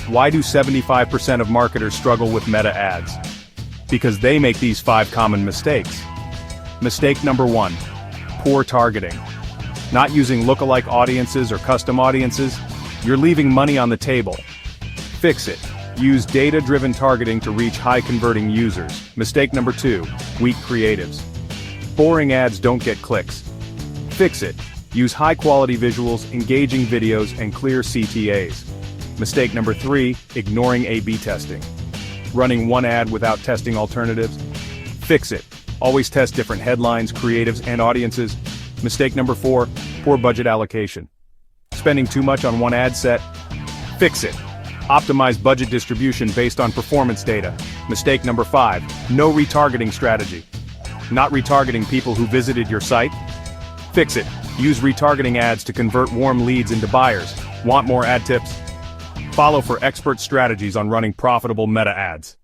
Why do 75% of marketers struggle with meta ads? Because they make these 5 common mistakes. Mistake number 1. Poor targeting. Not using lookalike audiences or custom audiences, you're leaving money on the table. Fix it. Use data-driven targeting to reach high-converting users. Mistake number 2. Weak creatives. Boring ads don't get clicks. Fix it. Use high-quality visuals, engaging videos, and clear CTAs. Mistake number 3. Ignoring A/B testing. Running one ad without testing alternatives. Fix it. Always test different headlines, creatives, and audiences. Mistake number 4. Poor budget allocation. Spending too much on one ad set. Fix it. Optimize budget distribution based on performance data. Mistake number 5. No retargeting strategy. Not retargeting people who visited your site? Fix it. Use retargeting ads to convert warm leads into buyers. Want more ad tips? Follow for expert strategies on running profitable meta ads.